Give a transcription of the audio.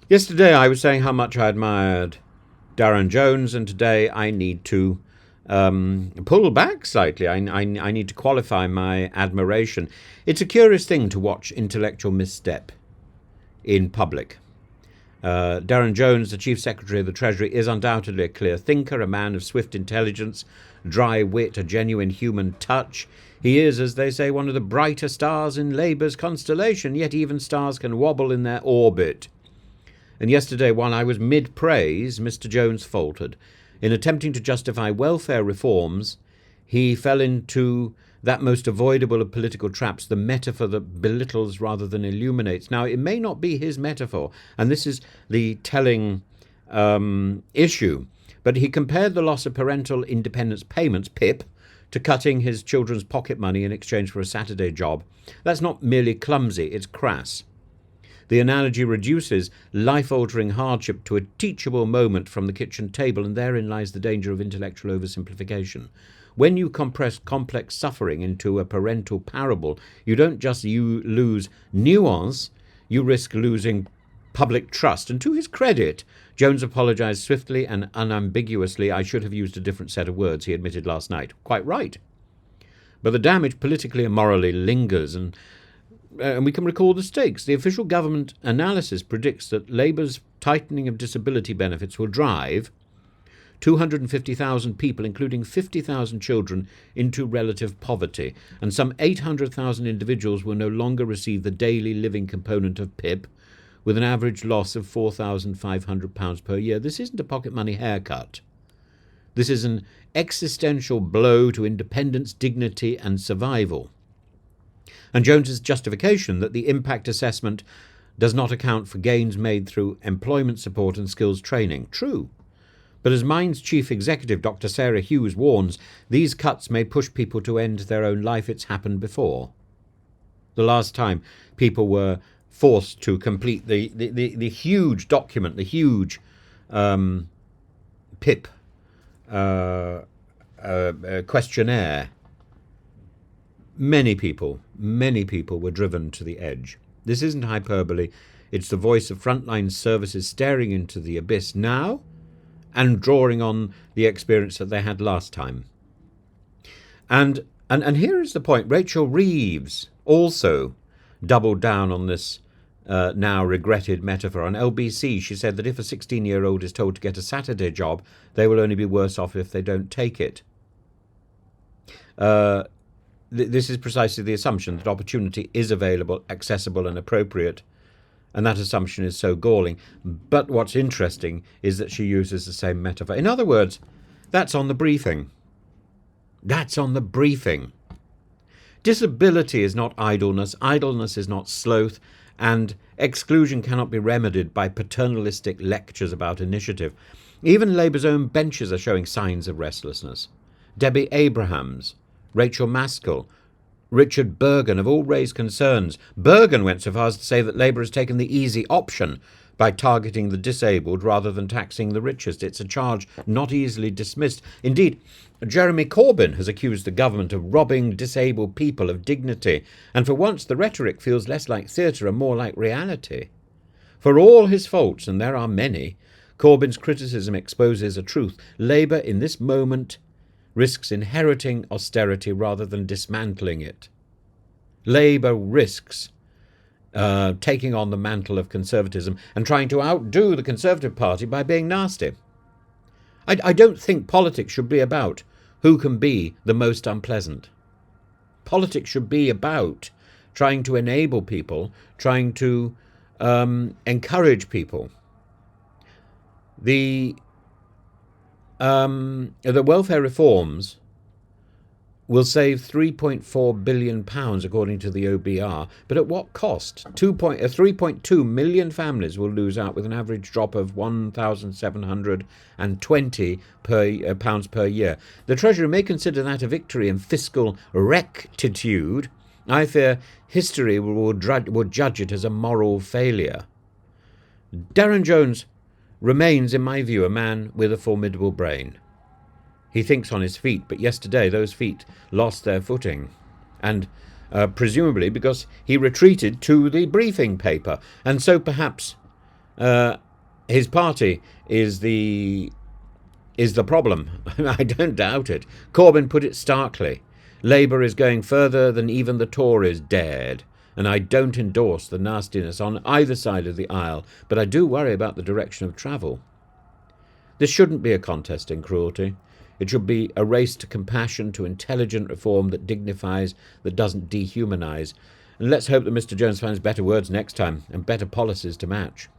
Yesterday I was saying how much I admired Darren Jones, and today I need to pull back slightly. I need to qualify my admiration. It's a curious thing to watch intellectual misstep in public. Darren Jones, the Chief Secretary of the Treasury, is undoubtedly a clear thinker, a man of swift intelligence, dry wit, a genuine human touch. He is, as they say, one of the brighter stars in Labour's constellation, yet even stars can wobble in their orbit. And yesterday, while I was mid-praise, Mr. Jones faltered. In attempting to justify welfare reforms, he fell into that most avoidable of political traps, the metaphor that belittles rather than illuminates. Now, it may not be his metaphor, and this is the telling issue, but he compared the loss of parental independence payments, PIP, to cutting his children's pocket money in exchange for a Saturday job. That's not merely clumsy, it's crass. The analogy reduces life-altering hardship to a teachable moment from the kitchen table, and therein lies the danger of intellectual oversimplification. When you compress complex suffering into a parental parable, you don't just lose nuance, you risk losing public trust. And to his credit, Jones apologized swiftly and unambiguously. I should have used a different set of words, he admitted last night. Quite right. But the damage politically and morally lingers, and we can recall the stakes. The official government analysis predicts that Labour's tightening of disability benefits will drive 250,000 people, including 50,000 children, into relative poverty, and some 800,000 individuals will no longer receive the daily living component of PIP, with an average loss of £4,500 per year. This isn't a pocket money haircut. This is an existential blow to independence, dignity, and survival. And Jones's justification that the impact assessment does not account for gains made through employment support and skills training. True. But as Mind's chief executive, Dr. Sarah Hughes, warns, these cuts may push people to end their own life. It's happened before. The last time people were forced to complete the huge document, the huge PIP questionnaire, many people were driven to the edge. This isn't hyperbole. It's the voice of frontline services staring into the abyss now and drawing on the experience that they had last time. And here is the point. Rachel Reeves also doubled down on this now regretted metaphor. On LBC, she said that if a 16-year-old is told to get a Saturday job, they will only be worse off if they don't take it. This is precisely the assumption that opportunity is available, accessible, and appropriate, and that assumption is so galling. But what's interesting is that she uses the same metaphor. In other words, that's on the briefing. That's on the briefing. Disability is not idleness, idleness is not sloth, and exclusion cannot be remedied by paternalistic lectures about initiative. Even Labour's own benches are showing signs of restlessness. Debbie Abrahams, Rachel Maskell, Richard Bergen have all raised concerns. Bergen went so far as to say that Labour has taken the easy option by targeting the disabled rather than taxing the richest. It's a charge not easily dismissed. Indeed, Jeremy Corbyn has accused the government of robbing disabled people of dignity, and for once the rhetoric feels less like theatre and more like reality. For all his faults, and there are many, Corbyn's criticism exposes a truth. Labour in this moment risks inheriting austerity rather than dismantling it. Labour risks taking on the mantle of conservatism and trying to outdo the Conservative Party by being nasty. I don't think politics should be about who can be the most unpleasant. Politics should be about trying to enable people, trying to encourage people. The welfare reforms will save £3.4 billion, according to the OBR. But at what cost? 3.2 million families will lose out, with an average drop of £1,720 per year. The Treasury may consider that a victory in fiscal rectitude. I fear history will judge it as a moral failure. Darren Jones remains, in my view, a man with a formidable brain. He thinks on his feet, but yesterday those feet lost their footing, and presumably because he retreated to the briefing paper. And so perhaps His party is the problem. I don't doubt it. Corbyn put it starkly. Labour is going further than even the Tories dared, and I don't endorse the nastiness on either side of the aisle, but I do worry about the direction of travel. This shouldn't be a contest in cruelty. It should be a race to compassion, to intelligent reform that dignifies, that doesn't dehumanise. And let's hope that Mr. Jones finds better words next time and better policies to match.